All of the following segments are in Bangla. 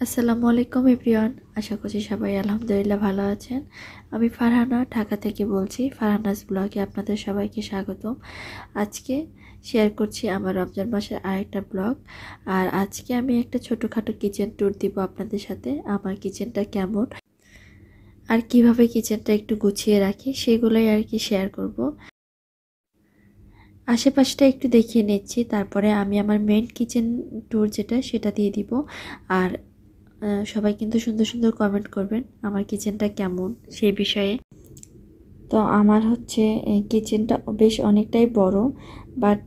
আসসালামু আলাইকুম এভরিওয়ান, আশা করছি সবাই আলহামদুলিল্লাহ ভালো আছেন। আমি ফারহানা ঢাকা থেকে বলছি। ফারহানাস ব্লগে আপনাদের সবাইকে স্বাগতম। আজকে শেয়ার করছি আমার রমজান মাসের আরেকটা ব্লগ। আর আজকে আমি একটা ছোটোখাটো কিচেন ট্যুর দিব আপনাদের সাথে। আমার কিচেনটা কেমন আর কিভাবে কিচেনটা একটু গুছিয়ে রাখি সেগুলোই আর কি শেয়ার করব। আশেপাশটা একটু দেখিয়ে নিচ্ছি, তারপরে আমি আমার মেইন কিচেন ট্যুর যেটা সেটা দিয়ে দিব। আর সবাই কিন্তু সুন্দর সুন্দর কমেন্ট করবেন আমার কিচেনটা কেমন সেই বিষয়ে। তো আমার হচ্ছে কিচেনটা বেশ অনেকটাই বড়, বাট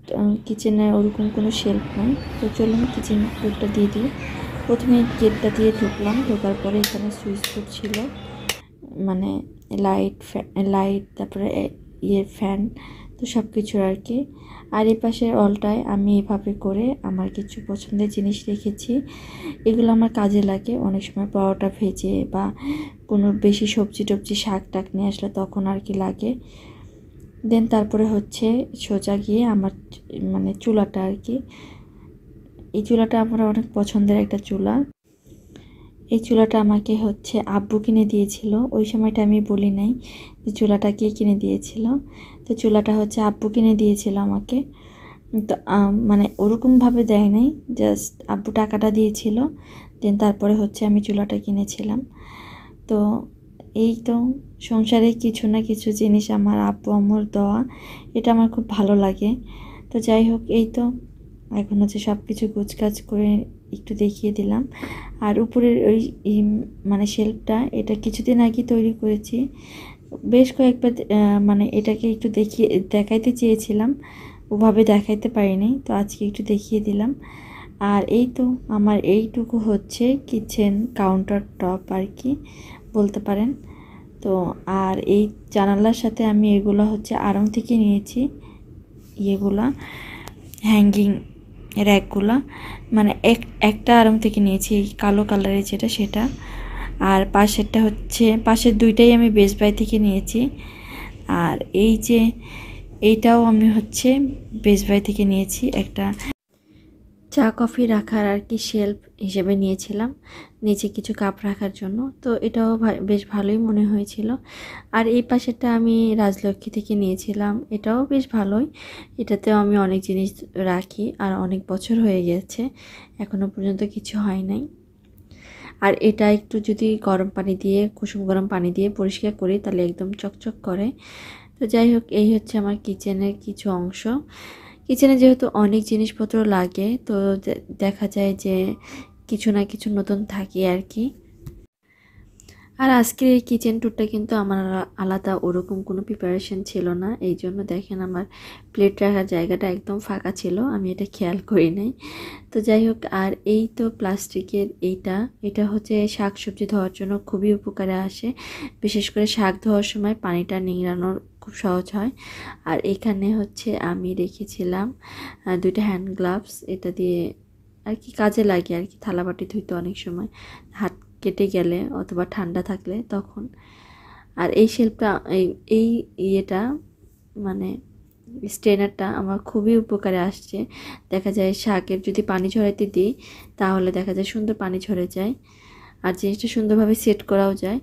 কিচেনে ওরকম কোনো শেলফ নেই। তো চলুন কিচেন টুরটা দিয়ে দিই। প্রথমে গেটটা দিয়ে ঢুকলাম, ঢোকার পরে এখানে সুইচ বোর্ড ছিল, মানে লাইট তারপরে ফ্যান, তো সব কিছুর আর কি। আর এই পাশের অলটায় আমি এভাবে করে আমার কিছু পছন্দের জিনিস রেখেছি। এগুলো আমার কাজে লাগে অনেক সময়, পরোটা ভেজে বা কোনো বেশি সবজি টবজি শাক টাক নিয়ে আসলে তখন আর কি লাগে। দেন তারপরে হচ্ছে সোজা গিয়ে আমার মানে চুলাটা আর কি। এই চুলাটা আমার অনেক পছন্দের একটা চুলা। এই চুলাটা আমাকে হচ্ছে আব্বু কিনে দিয়েছিল। ওই সময়টা আমি বলি নাই যে চুলাটা কে কিনে দিয়েছিল। তো চুলাটা হচ্ছে আব্বু কিনে দিয়েছিল আমাকে। তো মানে ওরকমভাবে দেয় নাই, জাস্ট আব্বু টাকাটা দিয়েছিল। দেন তারপরে হচ্ছে আমি চুলাটা কিনেছিলাম। তো এই তো সংসারে কিছু না কিছু জিনিস আমার আব্বু আম্মুর দেওয়া, এটা আমার খুব ভালো লাগে। তো যাই হোক, এই তো এখন হচ্ছে সব কিছু গোছগাছ করে একটু দেখিয়ে দিলাম। আর উপরের ওই মানে শেলফটা, এটা কিছুদিন আগে তৈরি করেছি। বেশ কয়েকবার মানে এটাকে একটু দেখাইতে চেয়েছিলাম, ওভাবে দেখাইতে পারিনি, তো আজকে একটু দেখিয়ে দিলাম। আর এই তো আমার এইটুকু হচ্ছে কিচেন কাউন্টার টপ আর কি বলতে পারেন। তো আর এই জানালার সাথে আমি এগুলো হচ্ছে আড়ং থেকে নিয়েছি, ইয়েগুলা হ্যাঙ্গিং র্যাকগুলা, মানে একটা আড়ং থেকে নিয়েছি, এই কালো কালারের যেটা সেটা। আর পাশেরটা হচ্ছে, পাশের দুইটাই আমি বেস্ট বাই থেকে নিয়েছি। আর এই যে এইটাও আমি হচ্ছে বেস্ট বাই থেকে নিয়েছি, একটা চা কফি রাখার আর কি শেলফ হিসেবে নিয়েছিলাম, নিচে কিছু কাপ রাখার জন্য। তো এটাও বেশ ভালোই মনে হয়েছিল। আর এই পাশেরটা আমি রাজলক্ষ্মী থেকে নিয়েছিলাম, এটাও বেশ ভালোই। এটাতেও আমি অনেক জিনিস রাখি, আর অনেক বছর হয়ে গেছে, এখনও পর্যন্ত কিছু হয় নাই। আর এটা একটু যদি গরম পানি দিয়ে, কুসুম গরম পানি দিয়ে পরিষ্কার করি তাহলে একদম চকচক করে। তো যাই হোক, এই হচ্ছে আমার কিচেনের কিছু অংশ। কিচেনে যেহেতু অনেক জিনিসপত্র লাগে, তো দেখা যায় যে কিছু না কিছু নতুন থাকে আর কি। আর আজকের এই কিচেন ট্যুরটা কিন্তু আমার আলাদা ওরকম কোনো প্রিপারেশন ছিল না, এই জন্য দেখেন আমার প্লেট রাখার জায়গাটা একদম ফাঁকা ছিল, আমি এটা খেয়াল করি নাই। তো যাই হোক, আর এই তো প্লাস্টিকের এটা হচ্ছে শাক সবজি ধোয়ার জন্য খুবই উপকারে আসে। বিশেষ করে শাক ধোয়ার সময় পানিটা নিংড়ানোর খুব সহজ হয়। আর এখানে হচ্ছে আমি রেখেছিলাম দুইটা হ্যান্ড গ্লাভস, এটা দিয়ে আর কি কাজে লাগে আর কি, থালাবাটি ধুইতে অনেক সময় হাত কেটে গেলে অথবা ঠান্ডা থাকলে তখন। আর এই শেলফটা, এই ইয়েটা মানে স্ট্রেনারটা আমার খুবই উপকারে আসছে। দেখা যায় শাকের যদি পানি ঝরাইতে দিই তাহলে দেখা যায় সুন্দর পানি ঝরে যায়, আর জিনিসটা সুন্দরভাবে সেট করাও যায়।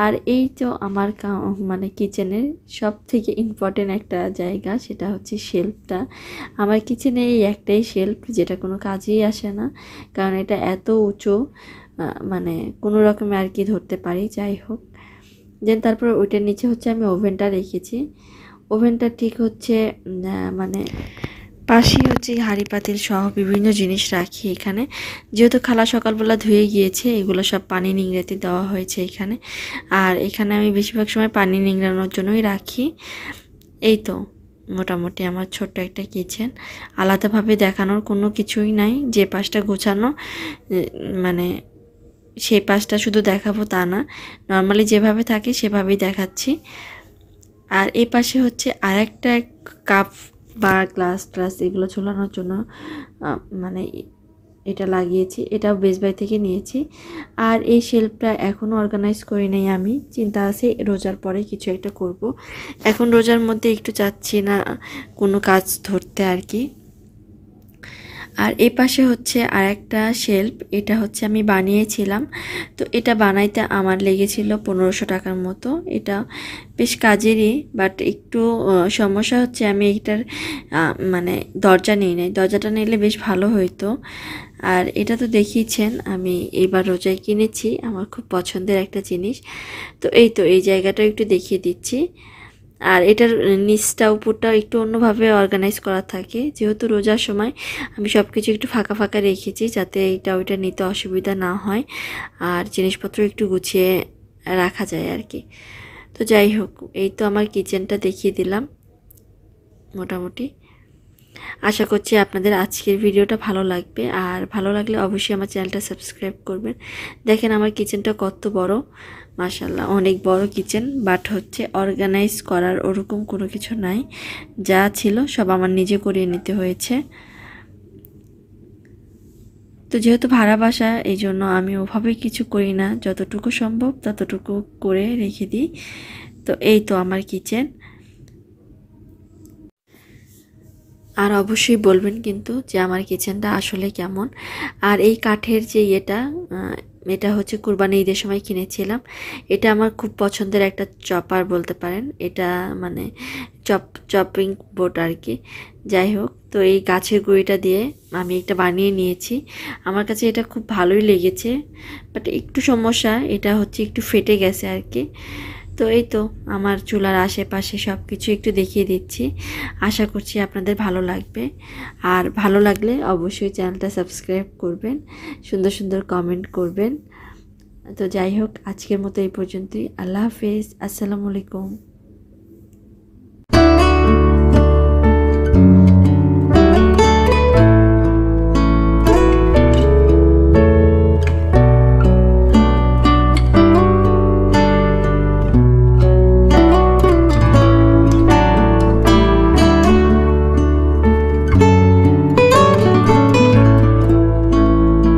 আর এই তো আমার মানে কিচেনের সব থেকে ইম্পর্টেন্ট একটা জায়গা, সেটা হচ্ছে শেলফটা। আমার কিচেনে এই একটাই শেলফ, যেটা কোনো কাজেই আসে না, কারণ এটা এত উঁচু, মানে কোনো রকমে আর কি ধরতে পারি। যাই হোক, দেন তারপর ওইটার নিচে হচ্ছে আমি ওভেনটা রেখেছি। ওভেনটা ঠিক হচ্ছে মানে পাশেই হচ্ছে হাঁড়ি পাতিল সহ বিভিন্ন জিনিস রাখি এখানে। যেহেতু খালা সকালবেলা ধুয়ে গিয়েছে, এগুলো সব পানি নিংড়াতে দেওয়া হয়েছে এখানে। আর এখানে আমি বেশিরভাগ সময় পানি নিংড়ানোর জন্যই রাখি। এই তো মোটামুটি আমার ছোট্ট একটা কিচেন, আলাদাভাবে দেখানোর কোনো কিছুই নাই। যে পাশটা গোছানো মানে সেই পাশটা শুধু দেখাবো তা না, নর্মালি যেভাবে থাকে সেভাবেই দেখাচ্ছি। আর এই পাশে হচ্ছে আরেকটা কাপ বা গ্লাস ট্লাস এগুলো ঝোলানোর জন্য মানে এটা লাগিয়েছি, এটাও বেস্ট বাই থেকে নিয়েছি। আর এই শেলফটা এখনও অর্গানাইজ করি নাই, আমি চিন্তা আছে রোজার পরে কিছু একটা করব। এখন রোজার মধ্যে একটু চাচ্ছি না কোনো কাজ ধরতে আর কি। আর এই পাশে হচ্ছে আরেকটা শেলফ, এটা হচ্ছে আমি বানিয়েছিলাম। তো এটা বানাইতে আমার লেগেছিল 1500 টাকার মতো। এটা বেশ কাজেরই, বাট একটু সমস্যা হচ্ছে আমি এইটার মানে দরজা নিই নাই, দরজাটা নিলে বেশ ভালো হইতো। আর এটা তো দেখিয়েছেন আমি এবার রোজায় কিনেছি, আমার খুব পছন্দের একটা জিনিস। তো এই জায়গাটা একটু দেখিয়ে দিচ্ছি। আর এটার নিচটা উপরটাও একটু অন্যভাবে অর্গানাইজ করা থাকে, যেহেতু রোজার সময় আমি সব কিছু একটু ফাঁকা ফাঁকা রেখেছি যাতে এটা ওইটা নিতে অসুবিধা না হয় আর জিনিসপত্র একটু গুছিয়ে রাখা যায় আর কি। তো যাই হোক, এই তো আমার কিচেনটা দেখিয়ে দিলাম মোটামুটি। আশা করছি আপনাদের আজকের ভিডিওটা ভালো লাগবে, আর ভালো লাগলে অবশ্যই আমার চ্যানেলটা সাবস্ক্রাইব করবেন। দেখেন আমার কিচেনটা কত বড়, মাশাআল্লাহ অনেক বড় কিচেন, বাট হচ্ছে অর্গানাইজ করার ওরকম কোনো কিছু নাই, যা ছিল সব আমার নিজে করিয়ে নিতে হয়েছে। তো যেহেতু ভাড়া বাসা, এই জন্য আমি ওভাবে কিছু করি না, যতটুকু সম্ভব ততটুকু করে রেখে দিই। তো এই তো আমার কিচেন। আর অবশ্যই বলবেন কিন্তু যে আমার কিচেনটা আসলে কেমন। আর এই কাঠের যে এটা হচ্ছে কুরবানি ঈদের সময় কিনেছিলাম। এটা আমার খুব পছন্দের একটা চপার বলতে পারেন, এটা মানে চপিং বোর্ড আর কি। যাই হোক, তো এই গাছের গুঁড়িটা দিয়ে আমি একটা বানিয়ে নিয়েছি। আমার কাছে এটা খুব ভালোই লেগেছে, বাট একটু সমস্যা, এটা হচ্ছে একটু ফেটে গেছে আর কি। তো এই তো আমার চুলার আশেপাশে সব কিছু একটু দেখিয়ে দিচ্ছি, আশা করছি আপনাদের ভালো লাগবে। আর ভালো লাগলে অবশ্যই চ্যানেলটা সাবস্ক্রাইব করবেন, সুন্দর সুন্দর কমেন্ট করবেন। তো যাই হোক, আজকের মতো এই পর্যন্তই। আল্লাহ হাফেজ, আসসালামু আলাইকুম।